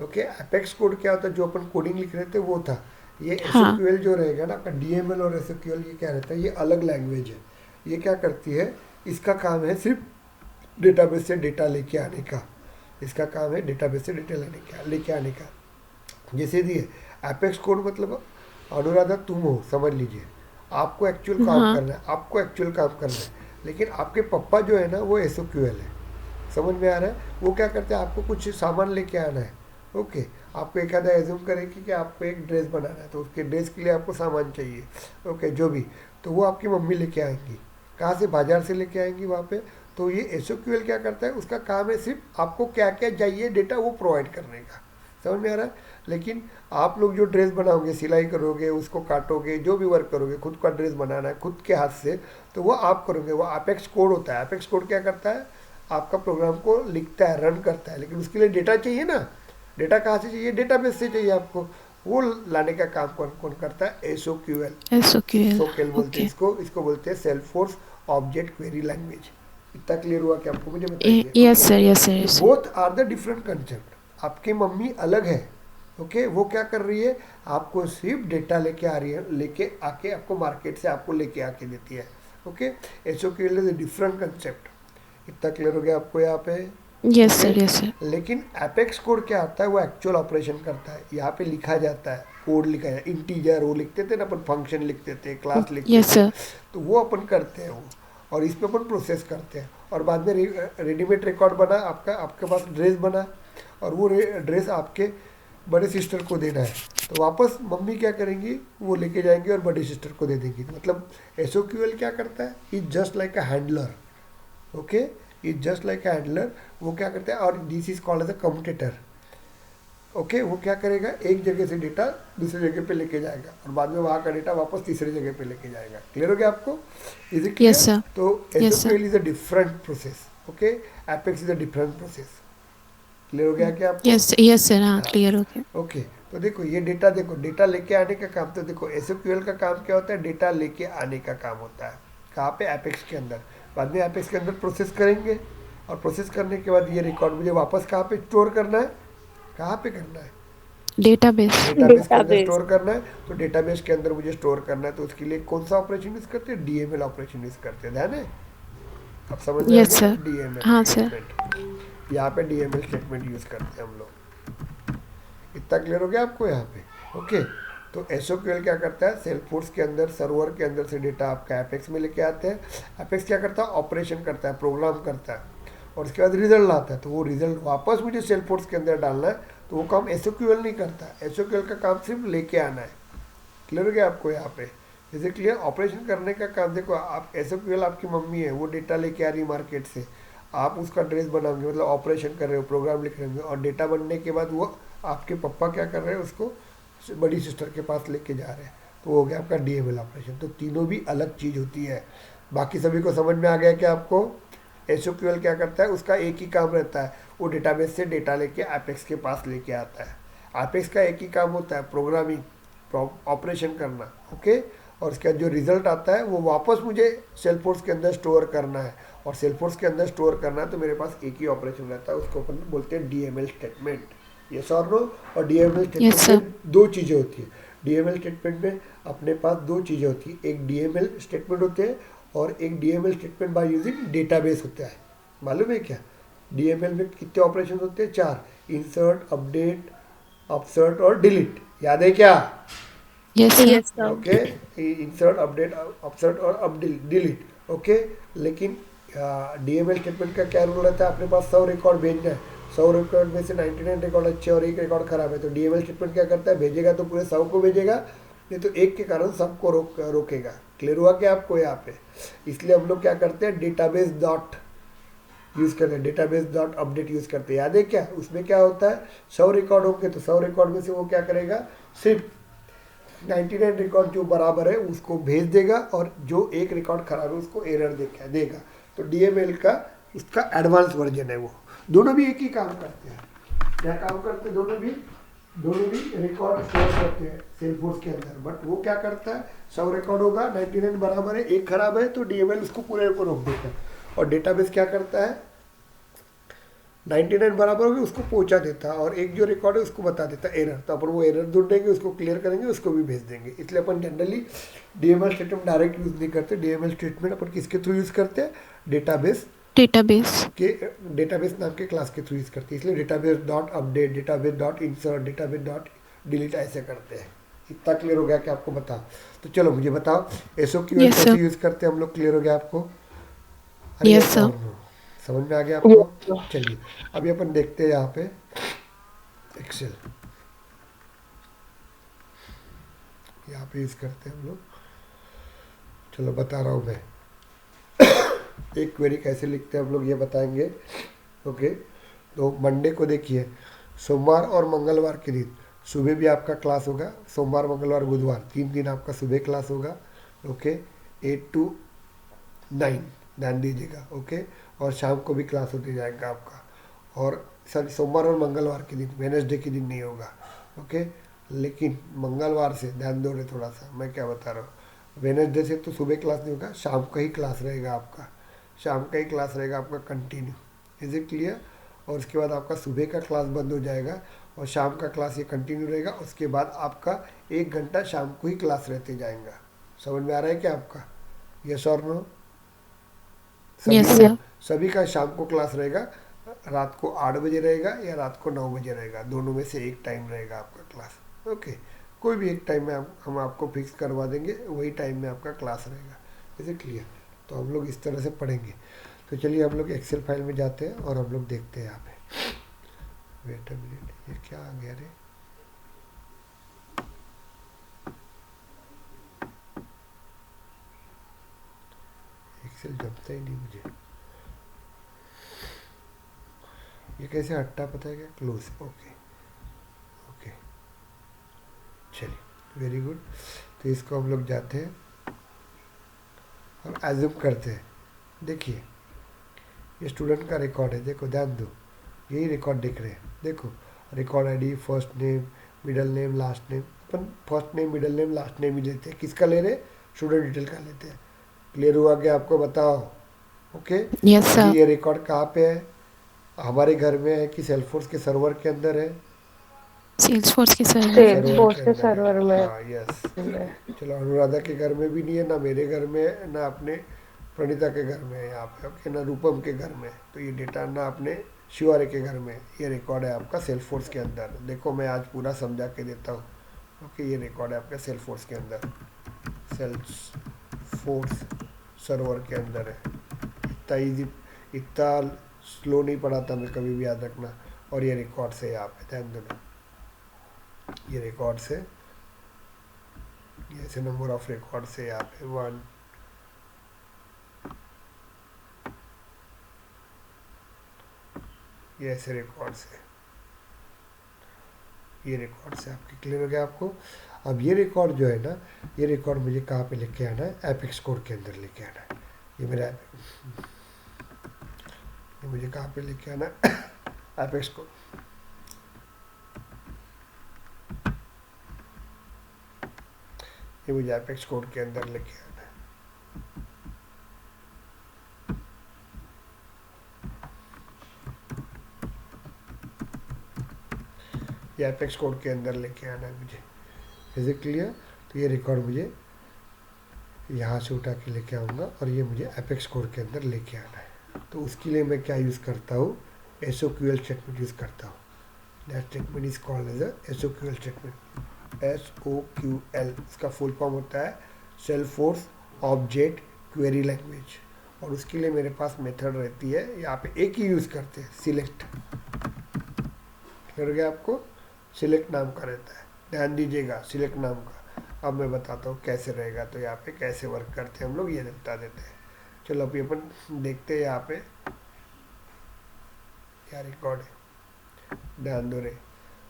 ओके, एपेक्स कोड क्या होता है, जो अपन कोडिंग लिख रहे थे वो था। ये हाँ एसओक्यूएल जो रहेगा ना, आपका डीएमएल और एसओक्यूएल ये क्या रहता है, ये अलग लैंग्वेज है। ये क्या करती है, इसका काम है सिर्फ डेटाबेस से डेटा लेके आने का। इसका काम है डेटाबेस से डेटा लेके आने का। जैसे दिए एपेक्स कोड, मतलब अनुराधा तुम हो, समझ लीजिए, आपको एक्चुअल काम हाँ करना है, आपको एक्चुअल काम करना है। लेकिन आपके पप्पा जो है ना, वो एसओक्यूएल है। समझ में आ रहा है, वो क्या करते हैं, आपको कुछ सामान लेके आना है। ओके, आपको एक आधा एज्यूम करें कि आपको एक ड्रेस बनाना है, तो उसके ड्रेस के लिए आपको सामान चाहिए। ओके, जो भी, तो वो आपकी मम्मी लेके आएंगी। कहाँ से, बाजार से लेके आएंगी वहाँ पे। तो ये एसओक्यूएल क्या करता है, उसका काम है सिर्फ आपको क्या क्या चाहिए डेटा वो प्रोवाइड करने का। समझ में आ रहा है। लेकिन आप लोग जो ड्रेस बनाओगे, सिलाई करोगे, उसको काटोगे, जो भी वर्क करोगे, खुद का ड्रेस बनाना है खुद के हाथ से, तो वो आप करोगे। वो एपेक्स कोड होता है। एपेक्स कोड क्या करता है, आपका प्रोग्राम को लिखता है, रन करता है। लेकिन उसके लिए डेटा चाहिए ना, डेटा कहाँ से चाहिए, डेटाबेस से चाहिए आपको। वो लाने का काम कौन कौन करता है, एसओक्यूएल। एसओक्यूएल सोकेल बोलते हैं ओके। इसको, इसको बोलते हैं सेल्फोर्स ऑब्जेक्ट क्वेरी लैंग्वेज। इतना क्लियर हुआ क्या आपको, मुझे बताइए। Yes okay, sir yes sir तो yes sir. Both are the different concept. आपकी मम्मी अलग है, ओके, वो क्या कर रही है, आपको सिर्फ डेटा लेके आ रही है, लेके आके आपको मार्केट से आपको लेके आके देती है। Okay, SOQL is a different concept. इतना क्लियर हो गया आपको यहाँ पे। Yes okay, sir yes sir. लेकिन एपेक्स कोड क्या आता है, वो एक्चुअल ऑपरेशन करता है। यहाँ पे लिखा जाता है, कोड लिखा जाता है, इंटीजर वो लिखते थे ना अपन, फंक्शन लिखते थे, क्लास लिखते यस थे, सर। तो वो अपन करते हैं वो। और इस पे अपन प्रोसेस करते हैं। और बाद में रेडीमेड रिकॉर्ड बना आपका, आपके पास ड्रेस बना, और वो ड्रेस आपके बड़े सिस्टर को देना है, तो वापस मम्मी क्या करेंगी, वो लेके जाएंगी और बड़ी सिस्टर को दे देंगी। मतलब एसओक्यूएल क्या करता है, is just like a handler. Okay, is just like a handler. वो क्या करता है, और this is called as a commutator. Okay, वो क्या करेगा, एक जगह से डेटा दूसरी जगह पे लेके जाएगा, और बाद में वहाँ का डेटा वापस तीसरी जगह पे लेके जाएगा। क्लियर हो गया आपको, is it yes clear. Sir तो yes sir. SOQL is a different process. Okay, apex is a different process. Clear हो गया क्या आपको? यस यस सर, हाँ हाँ, क्लियर हो गया। ओके। तो देखो ये डेटा, देखो डेटा लेके आने का काम, तो देखो एसक्यूएल का काम क्या होता है, डेटा लेके आने का काम होता है। कहाँ पे? एपेक्स के अंदर। बाद में एपेक्स के अंदर प्रोसेस करेंगे, और प्रोसेस करने के बाद ये रिकॉर्ड मुझे वापस कहाँ पे स्टोर करना है, कहाँ पे करना है, डेटाबेस। डेटाबेस के अंदर स्टोर करना है। तो डेटाबेस के अंदर मुझे स्टोर करना है, तो उसके लिए कौन सा ऑपरेशन यूज़ करते हैं, डीएमएल ऑपरेशन यूज़ करते हैं, ध्यान है? अब समझ में आ यस गया, सर। डीएमएल हाँ सर। स्टेटमेंट। यहाँ पे डीएमएल स्टेटमेंट यूज़ करते हैं हम लोग। इतना क्लियर हो गया आपको यहाँ पे? ओके। तो एसओक्यूएल क्या करता है, सेल्सफोर्स के अंदर सर्वर के अंदर से डेटा आपका एपेक्स में लेके आते हैं। एपेक्स क्या करता है, ऑपरेशन करता है, प्रोग्राम करता है, और उसके बाद रिजल्ट लाता है। तो वो रिजल्ट वापस मुझे सेल्सफोर्स के अंदर डालना है, तो वो काम एसओक्यूएल नहीं करता। एसओक्यूएल का काम सिर्फ लेके आना है। क्लियर हो गया आपको यहाँ पे? जैसे क्लियर, ऑपरेशन करने का काम, देखो आप एसओक्यूएल आपकी मम्मी है, वो डेटा लेके आ रही मार्केट से, आप उसका ड्रेस बनाओगे, मतलब ऑपरेशन कर रहे हो, प्रोग्राम लिख रहे हो, और डेटा बनने के बाद वो आपके पापा क्या कर रहे हैं, उसको बड़ी सिस्टर के पास लेके जा रहे हैं। तो हो गया आपका डीएमएल ऑपरेशन। तो तीनों भी अलग चीज़ होती है। बाकी सभी को समझ में आ गया क्या आपको? एसक्यूएल क्या करता है, उसका एक ही काम रहता है, वो डेटाबेस से डेटा लेके एपेक्स के पास लेके आता है। एपेक्स का एक ही काम होता है, प्रोग्रामिंग, ऑपरेशन करना, ओके। और उसके बाद जो रिजल्ट आता है वो वापस मुझे सेल्सफोर्स के अंदर स्टोर करना है, और सेल्सफोर्स के अंदर स्टोर करना है, तो मेरे पास एक ही ऑपरेशन रहता है, उसको अपन बोलते हैं डीएमएल स्टेटमेंट। यस और नो? और डीएमएल यस स्टेटमेंट सर। में दो चीज़ें होती हैं। डीएमएल स्टेटमेंट में अपने पास दो चीज़ें होती हैं, एक डीएमएल स्टेटमेंट होते हैं, और एक DML statement by using database होता है। मालूम है क्या? डीएमएल में कितने ऑपरेशन होते हैं? 4। इंसर्ट, अपडेट, अपसर्ट और डिलीट। याद है क्या? Yes sir. Yes, sir. Okay. Insert, update, upsert और अब डिलीट, ओके। लेकिन डीएमएल स्टेटमेंट का क्या रूल रहता है, अपने पास 100 रिकॉर्ड भेजना है, 100 रिकॉर्ड में से 99 रिकॉर्ड अच्छे और एक रिकॉर्ड खराब है, तो डीएमएल स्टेटमेंट क्या करता है, भेजेगा तो पूरे 100 को भेजेगा, नहीं तो एक के कारण सबको रोकेगा। क्लियर हुआ क्या आपको यहाँ पे? इसलिए हम लोग क्या करते हैं, डेटाबेस डॉट यूज़ करते हैं, डेटाबेस डॉट अपडेट यूज़ करते हैं। याद है क्या? उसमें क्या होता है, 100 रिकॉर्ड होंगे तो 100 रिकॉर्ड में से वो क्या करेगा, सिर्फ 99 रिकॉर्ड जो बराबर है उसको भेज देगा, और जो एक रिकॉर्ड खराब है उसको एरर देगा। तो डीएमएल का उसका एडवांस वर्जन है वो। दोनों भी एक ही काम करते हैं। क्या काम करते हैं दोनों भी? दोनों भी रिकॉर्ड स्टोर करते हैं सेल्सफोर्स के अंदर, बट वो क्या करता है, 100 रिकॉर्ड होगा, 99 बराबर है, एक खराब है, तो डीएमएल उसको पूरे को रोक देता है। और डेटाबेस क्या करता है, 99 बराबर होगी उसको पहुंचा देता है, और एक जो रिकॉर्ड है उसको बता देता है एरर, तो अपन वो एरर ढूंढेंगे, उसको क्लियर करेंगे, उसको भी भेज देंगे। इसलिए अपन generally DML statement direct use नहीं करते। डीएमएल स्टेटमेंट अपन किसके थ्रू यूज़ करते हैं, डेटाबेस डेटाबेस। के, डेटाबेस नाम के क्लास के थ्रू यूज़ करते हैं। इसलिए database dot update, database dot insert, database dot delete ऐसे करते हैं। इतना क्लियर हो गया कि आपको बताओ? तो चलो मुझे बताओ एसओक्यूएल Yes, कैसे sir. यूज़ करते हैं हम लोग? क्लियर हो गया आपको? अरे Yes, yes sir. or no? समझ में आ गया आपको? चलिए अभी अपन देखते हैं यहाँ पे एक्सेल, यहाँ पे यूज़ करते हैं हम लोग। चलो बता रहा हूँ मैं एक क्वेरी कैसे लिखते हैं हम लोग, ये बताएंगे, ओके। तो मंडे को देखिए, सोमवार और मंगलवार के दिन सुबह भी आपका क्लास होगा, सोमवार मंगलवार बुधवार 3 दिन आपका सुबह क्लास होगा, ओके, 8 to 9, ध्यान दीजिएगा, ओके। और शाम को भी क्लास होते जाएगा आपका, और सॉरी सोमवार और मंगलवार के दिन, वेडनेसडे के दिन नहीं होगा, ओके। लेकिन मंगलवार से ध्यान दो रहे थोड़ा सा, मैं क्या बता रहा हूँ, वेडनेसडे से तो सुबह क्लास नहीं होगा, शाम का ही क्लास रहेगा आपका, शाम का ही क्लास रहेगा आपका कंटिन्यू। Is it clear? और उसके बाद आपका सुबह का क्लास बंद हो जाएगा, और शाम का क्लास ये कंटिन्यू रहेगा। उसके बाद आपका 1 घंटा शाम को ही क्लास रहते जाएगा। समझ में आ रहा है क्या आपका? यस और नो? Yes, sir. सभी का शाम को क्लास रहेगा, रात को 8 बजे रहेगा या रात को 9 बजे रहेगा, दोनों में से एक टाइम रहेगा आपका क्लास, ओके। कोई भी एक टाइम में हम आपको फिक्स करवा देंगे, वही टाइम में आपका क्लास रहेगा। Is it clear? तो हम लोग इस तरह से पढ़ेंगे। तो चलिए हम लोग एक्सेल फाइल में जाते हैं और हम लोग देखते हैं यहाँ पे। वेट अ मिनट, ये क्या आ गया रे? एक्सेल जमता ही नहीं मुझे, ये कैसे हटता पता है क्या? क्लोज, ओके ओके, चलिए वेरी गुड। तो इसको हम लोग जाते हैं और एज्यूम करते हैं। देखिए ये स्टूडेंट का रिकॉर्ड है, देखो ध्यान दो, यही रिकॉर्ड दिख रहे हैं, देखो record ID, first name, middle name, last name. अपन first name, middle name, last name ही लेते हैं। किसका ले रहे हैं? स्टूडेंट डिटेल का लेते हैं। क्लियर हुआ क्या आपको? बताओ। ओके, यस अभी सर। ये रिकॉर्ड कहाँ पे है? हमारे घर में है कि सेल्फोर्स के सर्वर के अंदर है? सेल्सफोर्स के सर्वर सर्वर में। सेल्सफोर्स के अंदर है। सर्वर में हाँ यस। चलो, अनुराधा के घर में भी नहीं है, ना मेरे घर में है, ना अपने प्रणीता के घर में है यहाँ पे। ओके, ना रूपम के घर में है। तो ये डेटा ना अपने शिवारे के घर में है। ये रिकॉर्ड है आपका सेल्फोर्स के अंदर। देखो मैं आज पूरा समझा के देता हूँ। ओके, ये रिकॉर्ड है आपके सेल्फोर्स के अंदर, सेल्फोर्स सर्वर के अंदर है। इतना ईजी, इतना स्लो नहीं पढ़ा था मैं कभी भी, याद रखना। और ये रिकॉर्ड से यहाँ पे ध्यान देना, ये रिकॉर्ड से, ये ऐसे नंबर ऑफ रिकॉर्ड से यहाँ पे 1, ये ऐसे रिकॉर्ड से, ये रिकॉर्ड से आपके क्लियर हो गया आपको। अब ये रिकॉर्ड जो है ना, ये रिकॉर्ड मुझे कहाँ पे लेके आना है? एपिक्स कोड के अंदर लेके आना है। ये मेरा ये मुझे कहाँ पे लेके आना है? Apex code. ये मुझे एपिक्स कोड के अंदर लेके आना है। ये एपेक्स कोड के अंदर लेके आना है मुझे। Is it clear? तो ये रिकॉर्ड मुझे यहाँ से उठा के लेके आऊँगा और ये मुझे एपेक्स कोड के अंदर लेके आना है। तो उसके लिए मैं क्या यूज़ करता हूँ? SOQL स्टेटमेंट यूज़ करता हूँ। That statement is called as a SOQL statement. SOQL इसका फुल फॉर्म होता है सेल्फोर्स ऑब्जेक्ट क्वेरी लैंग्वेज। और उसके लिए मेरे पास मेथड रहती है, यहाँ पे एक ही यूज़ करते हैं, सिलेक्ट। क्लियर हो गया आपको? सिलेक्ट नाम का रहता है, ध्यान दीजिएगा, सिलेक्ट नाम का। अब मैं बताता हूँ कैसे रहेगा। तो यहाँ पे कैसे वर्क करते हैं हम लोग, ये बता देते हैं। चलो अभी अपन देखते हैं। यहाँ पे क्या रिकॉर्ड है, ध्यान दो रे।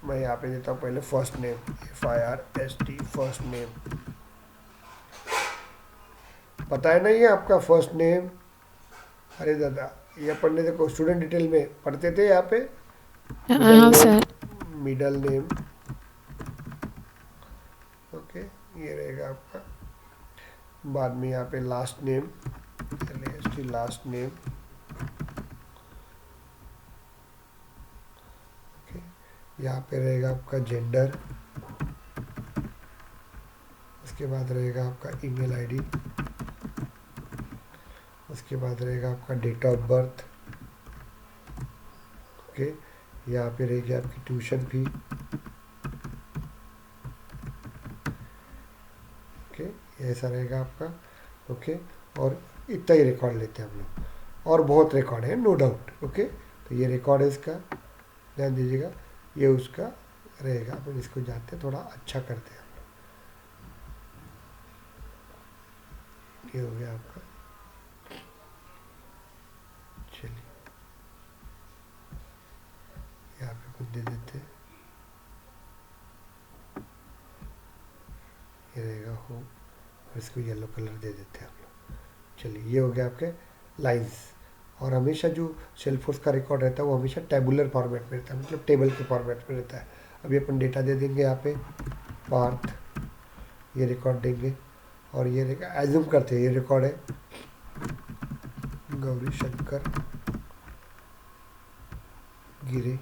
मैं यहाँ पे देता हूँ पहले first name, FIRST, first name. पता है ना ये आपका फर्स्ट नेम? अरे दादा, ये अपन ने देखो स्टूडेंट डिटेल में पढ़ते थे यहाँ पे। हाँ सर। मिडल नेम, ओके, ये रहेगा आपका। बाद में यहाँ पे last name, last name, okay. यहाँ पे रहेगा आपका जेंडर, उसके बाद रहेगा आपका ईमेल आईडी, उसके बाद रहेगा आपका डेट ऑफ बर्थ, ओके। यहाँ पे रहेगी आपकी ट्यूशन फी, ओके, ऐसा रहेगा आपका, ओके। और इतना ही रिकॉर्ड लेते हैं हम लोग, और बहुत रिकॉर्ड है नो डाउट, ओके। तो ये रिकॉर्ड है इसका, ध्यान दीजिएगा। ये उसका रहेगा। अपन इसको जाते हैं थोड़ा अच्छा करते हैं हम लोग। ये हो गया आपका। चलिए यहाँ पे कुछ दे देते हैं, ये रहेगा हो, और इसको येलो कलर दे देते हैं हम लोग। चलिए, ये हो गया आपके लाइंस। और हमेशा जो सेल्फोर्स का रिकॉर्ड रहता है वो हमेशा टेबुलर फॉर्मेट में रहता है, मतलब टेबल के फॉर्मेट में रहता है। अभी अपन डेटा दे देंगे यहाँ पे पार्थ, ये रिकॉर्ड देंगे। और ये एज्यूम करते हैं ये रिकॉर्ड है गौरी शंकर गिरे,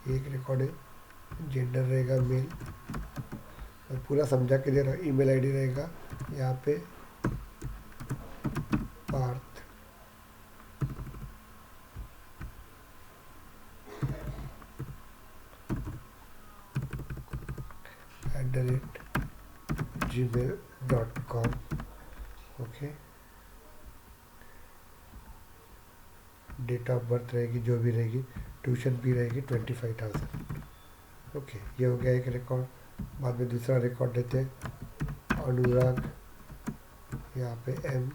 एक रिकॉर्ड है। जेंडर रहेगा मेल, मैं पूरा समझा के दे रहा हूँ। ईमेल आईडी रहेगा यहाँ पे Parth, @gmail.com, okay. Date of birth रहेगी जो भी रहेगी, ट्यूशन फी रहेगी 25,000, ओके। ये हो गया एक रिकॉर्ड। बाद में दूसरा रिकॉर्ड देते हैं अनुराग, यहाँ पे M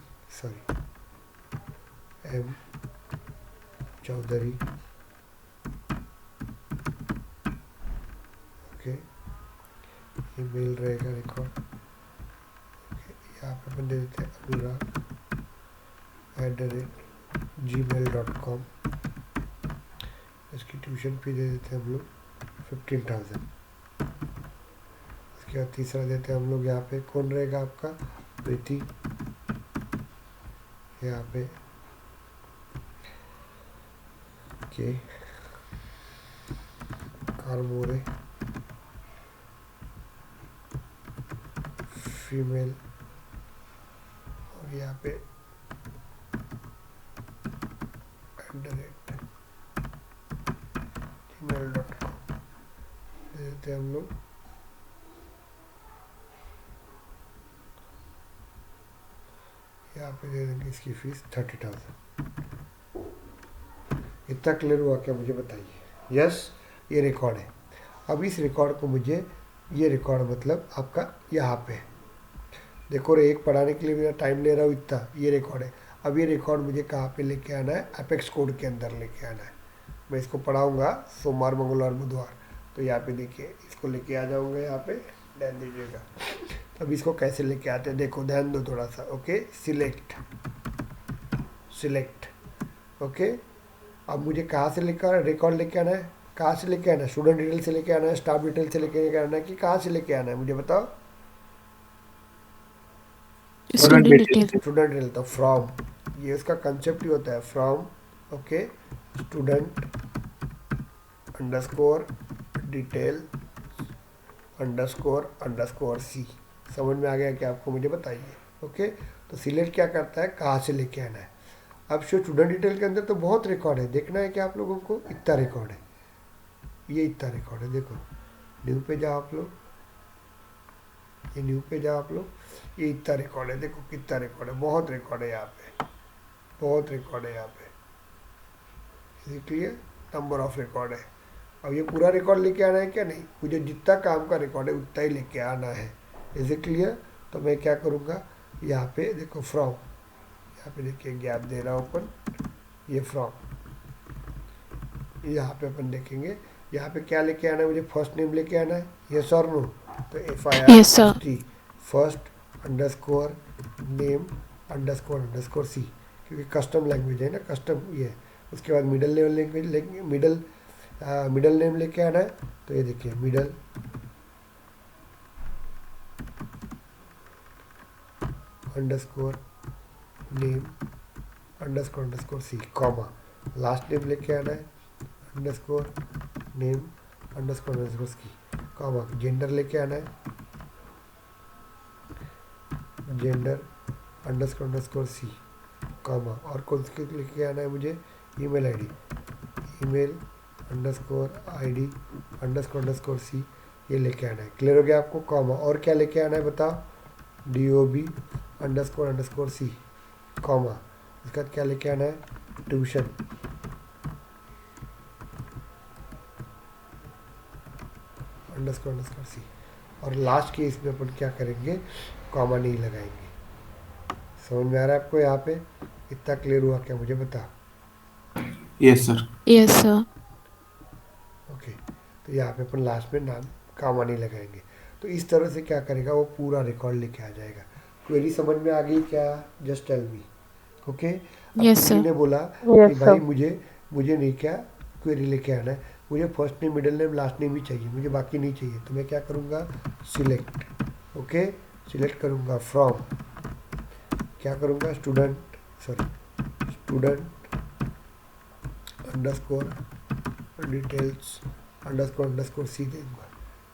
चौधरी, ओके। ईमेल रहेगा रिकॉर्ड, ओके। यहाँ पे अपन दे देते हैं अनुराग @gmail.com, इसकी ट्यूशन फी दे देते हैं हम लोग 15,000। उसके बाद तीसरा देते हैं हम लोग यहाँ पे, कौन रहेगा आपका, प्रीति, यहाँ पे के कारमोरे, फीमेल, और यहाँ पे @gmail.com दे देते हैं हम लोग। यहाँ पे दे देंगे इसकी फीस 30,000। इतना क्लियर हुआ क्या, मुझे बताइए। यस, ये रिकॉर्ड है। अब इस रिकॉर्ड को मुझे, ये रिकॉर्ड मतलब आपका यहाँ पे देखो रे, एक पढ़ाने के लिए मेरा टाइम ले रहा हूँ इतना, ये रिकॉर्ड है। अब ये रिकॉर्ड मुझे कहाँ पे लेके आना है, एपेक्स कोड के अंदर लेके आना है। मैं इसको पढ़ाऊँगा सोमवार, मंगलवार, बुधवार, तो यहाँ पे देखिए इसको लेके आ जाऊँगा, यहाँ पे ध्यान दीजिएगा। अब इसको कैसे लेके आते हैं देखो, ध्यान दो थोड़ा सा। Okay, select, okay. अब मुझे कहाँ से लेकर रिकॉर्ड लेके आना है, कहाँ से लेके आना है, स्टूडेंट डिटेल से लेके आना है, स्टाफ डिटेल से लेके आना है, कि कहाँ से लेके आना है, मुझे बताओ। Student detail. स्टूडेंट डिटेल, तो फ्रॉम, ये उसका कंसेप्ट ही होता है, from, okay, student underscore detail underscore C. समझ में आ गया कि आपको, मुझे बताइए। ओके, तो सिलेक्ट क्या करता है, कहाँ से लेके आना है। अब स्टूडेंट डिटेल के अंदर तो बहुत रिकॉर्ड है, देखना है कि आप लोगों को, इतना रिकॉर्ड है, ये इतना रिकॉर्ड है। देखो न्यू पे जाओ आप लोग, ये न्यू पे जाओ आप लोग, ये इतना रिकॉर्ड है, देखो कितना रिकॉर्ड है, बहुत रिकॉर्ड है यहाँ पे, बहुत रिकॉर्ड है यहाँ पे। क्लियर, नंबर ऑफ रिकॉर्ड है। अब ये पूरा रिकॉर्ड लेके आना है क्या, नहीं, मुझे जितना काम का रिकॉर्ड है उतना ही लेके आना है। Is it clear. तो मैं क्या करूँगा, यहाँ पे देखो फ्रॉम, यहाँ पे देखिए गैप दे रहा हूँ अपन, ये फ्रॉम, यहाँ पे अपन देखेंगे, यहाँ पे क्या लेके आना है मुझे, फर्स्ट नेम लेके आना है, यस और नो। तो FIRST, first underscore name underscore C, क्योंकि कस्टम लैंग्वेज है ना, कस्टम ये है। उसके बाद मिडल लेवल लैंग्वेज लेंगे, मिडल नेम लेके आना है, तो ये देखिए middle underscore name underscore C, comma, last name लेके आना है, underscore name underscore C, comma, gender लेके आना है, जेंडर अंडरस्कोर सी, कॉमा, और कौन सी लेके आना है मुझे, ईमेल आईडी, ईमेल _ID __ सी, ये लेके आना है। क्लियर हो गया आपको, कॉमा, और क्या लेके आना है बताओ, DOB __ सी, कॉमा, उसके बाद क्या लेके आना है, ट्यूशन __ सी, और लास्ट के इसमें अपन क्या करेंगे, कॉमा नहीं लगाएंगे। समझ में आ रहा है आपको, यहाँ पे इतना क्लियर हुआ क्या, मुझे बता। Yes sir. Yes sir. Okay, तो यहाँ पे अपन लास्ट में नाम कॉमा नहीं लगाएंगे। तो इस तरह से क्या करेगा, वो पूरा रिकॉर्ड लेके आ जाएगा। क्वेरी समझ में आ गई क्या, जस्ट टेल मी। ओके, अब Yes, किसी sir. ने बोला कि भाई मुझे नहीं क्या क्वेरी लेके आना है, मुझे first name middle name last name ही चाहिए, मुझे बाकी नहीं चाहिए। तो मैं क्या करूँगा, सिलेक्ट, ओके, सिलेक्ट करूँगा फ्रॉम, क्या करूँगा, student underscore details underscore C दूँगा।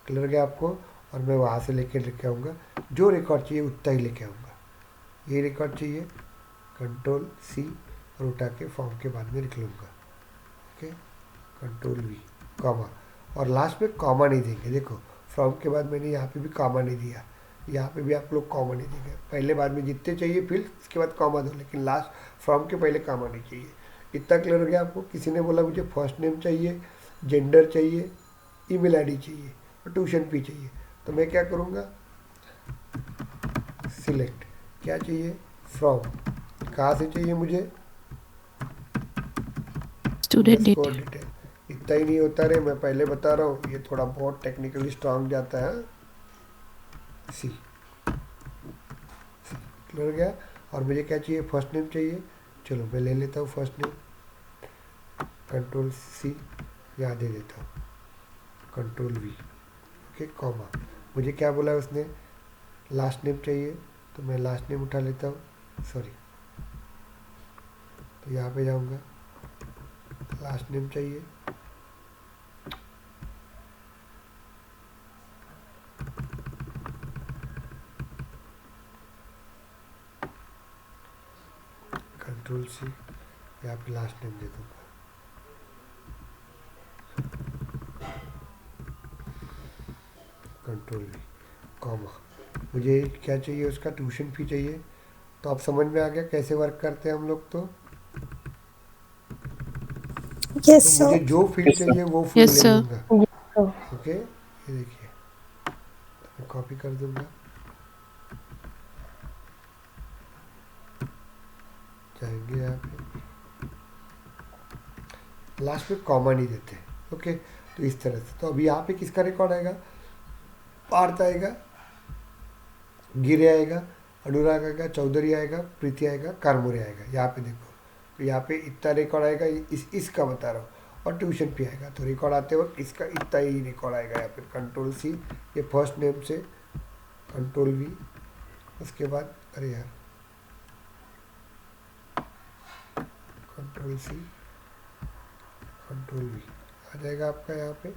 क्लियर गया आपको, और मैं वहाँ से लेके आऊँगा, जो रिकॉर्ड चाहिए उतना ही लेके आऊँगा। ये रिकॉर्ड चाहिए, कंट्रोल C और उठा के फॉर्म के बाद में लिख लूँगा। ओके, कंट्रोल V, कॉमा, और लास्ट में कॉमा नहीं देंगे। देखो फ्रॉम के बाद मैंने यहाँ पे भी कॉमा नहीं दिया, यहाँ पे भी आप लोग कॉमा नहीं देंगे। पहले बाद में जितने चाहिए फील्ड, उसके बाद कॉमा दो, लेकिन लास्ट फ्रॉम के पहले कॉमा नहीं चाहिए। इतना क्लियर हो गया आपको। किसी ने बोला मुझे फर्स्ट नेम चाहिए, जेंडर चाहिए, ईमेल आईडी चाहिए और ट्यूशन फी चाहिए, तो मैं क्या करूँगा, सिलेक्ट, क्या चाहिए, फ्रॉम, कहाँ से चाहिए मुझे, स्टूडेंट स्कोर डिटेल। डिटेल। इतना ही नहीं होता रे, मैं पहले बता रहा हूँ, ये थोड़ा बहुत टेक्निकली स्ट्रांग जाता है। सी, क्लियर हो गया। और मुझे क्या चाहिए, फर्स्ट नेम चाहिए, चलो मैं ले लेता हूँ फर्स्ट नेम, कंट्रोल C, यहाँ दे देता हूँ कंट्रोल वी, ओके कॉमा। मुझे क्या बोला है उसने, लास्ट नेम चाहिए, तो मैं लास्ट नेम उठा लेता हूँ, सॉरी, तो यहाँ पे जाऊँगा, लास्ट नेम चाहिए, कंट्रोल सी, यहाँ पे लास्ट नेम दे दूँगा, कंट्रोल वी कॉमा। मुझे क्या चाहिए, उसका ट्यूशन फी चाहिए। तो आप समझ में आ गया कैसे वर्क करते हैं हम लोग। तो Yes, मुझे sir. जो फील्ड चाहिए वो फील्ड Yes, ले sir. लूँगा, Yes, sir. ओके। ये देखिए, तो मैं कॉपी कर दूँगा, जाएंगे यहाँ पे, लास्ट में कॉमा नहीं देते, ओके। तो इस तरह से, तो अभी यहाँ पे किसका रिकॉर्ड आएगा, पार्थ आएगा, गिरे आएगा, अनुराग आएगा, चौधरी आएगा, प्रीति आएगा, कारमोरे आएगा। यहाँ पे देखो, तो यहाँ पे इतना रिकॉर्ड आएगा, इसका बता रहा हूँ, और ट्यूशन फी आएगा। तो रिकॉर्ड आते वक्त इसका इतना ही रिकॉर्ड आएगा। यहाँ पे कंट्रोल सी, ये फर्स्ट नेम से, कंट्रोल वी, उसके बाद अरे यार, कंट्रोल सी, कंट्रोल वी आ जाएगा आपका यहाँ पे।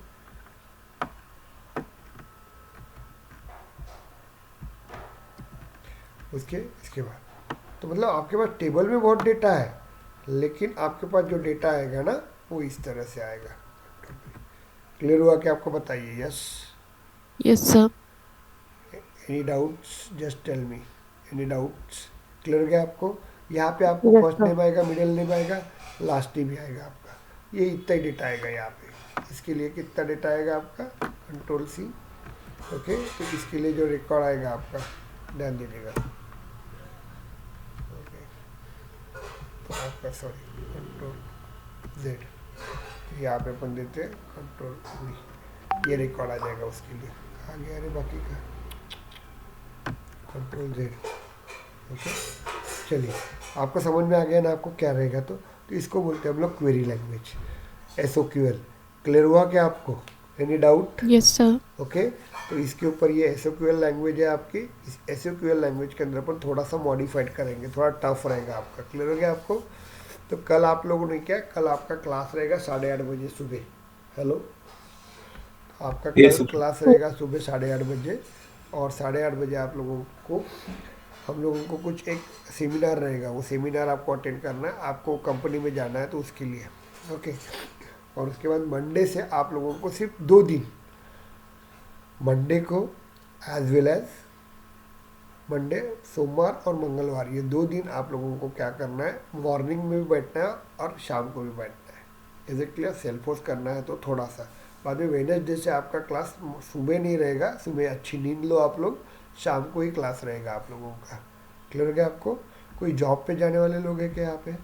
इसके बाद तो मतलब आपके पास टेबल में बहुत डेटा है, लेकिन आपके पास जो डेटा आएगा ना वो इस तरह से आएगा। क्लियर हुआ कि आपको बताइए, yes? Yes, sir. Any doubts just tell me, any doubts? Clear हो गया आपको? यहाँ पे आपको Yes, फर्स्ट sir. नेम आएगा, मिडिल नेम आएगा, लास्ट नेम भी आएगा आपका। ये इतना ही डेटा आएगा यहाँ पे। इसके लिए कितना डेटा आएगा आपका, कंट्रोल सी, ओके। तो इसके लिए जो रिकॉर्ड आएगा आपका, ध्यान दीजिएगा, ओके। तो आपका सॉरी कंट्रोल जेड, तो यहाँ पे अपन देते हैं कंट्रोल वी, ये रिकॉर्ड आ जाएगा उसके लिए। आगे अरे बाकी का कंट्रोल जेड, ओके। चलिए, आपको समझ में आ गया ना आपको क्या रहेगा। तो इसको बोलते हैं हम लोग क्वेरी लैंग्वेज, SOQL। क्लियर हुआ क्या आपको? Any doubt? Yes, sir. Okay. तो इसके ऊपर ये SOQL लैंग्वेज है आपकी। इस SOQL लैंग्वेज के अंदर अपन थोड़ा सा मॉडिफाइड करेंगे, थोड़ा टफ रहेगा आपका। क्लियर हो गया आपको? तो कल आप लोगों ने क्या, कल आपका क्लास रहेगा 8:30 बजे सुबह। हेलो, आपका Yes, कल sir. क्लास रहेगा सुबह 8:30 बजे, और 8:30 बजे आप लोगों को, हम लोगों को कुछ एक सेमिनार रहेगा, वो सेमिनार आपको अटेंड करना है, आपको कंपनी में जाना है, तो उसके लिए, ओके। और उसके बाद मंडे से आप लोगों को सिर्फ 2 दिन, मंडे को एज वेल एज मंडे, सोमवार और मंगलवार, ये 2 दिन आप लोगों को क्या करना है, मॉर्निंग में भी बैठना है और शाम को भी बैठना है। Is it clear? Self force करना है तो थोड़ा सा। बाद में वेडनेसडे से आपका क्लास सुबह नहीं रहेगा, सुबह अच्छी नींद लो आप लोग, शाम को ही क्लास रहेगा आप लोगों का। क्लियर हो गया आपको? कोई जॉब पे जाने वाले लोग हैं क्या यहाँ पे?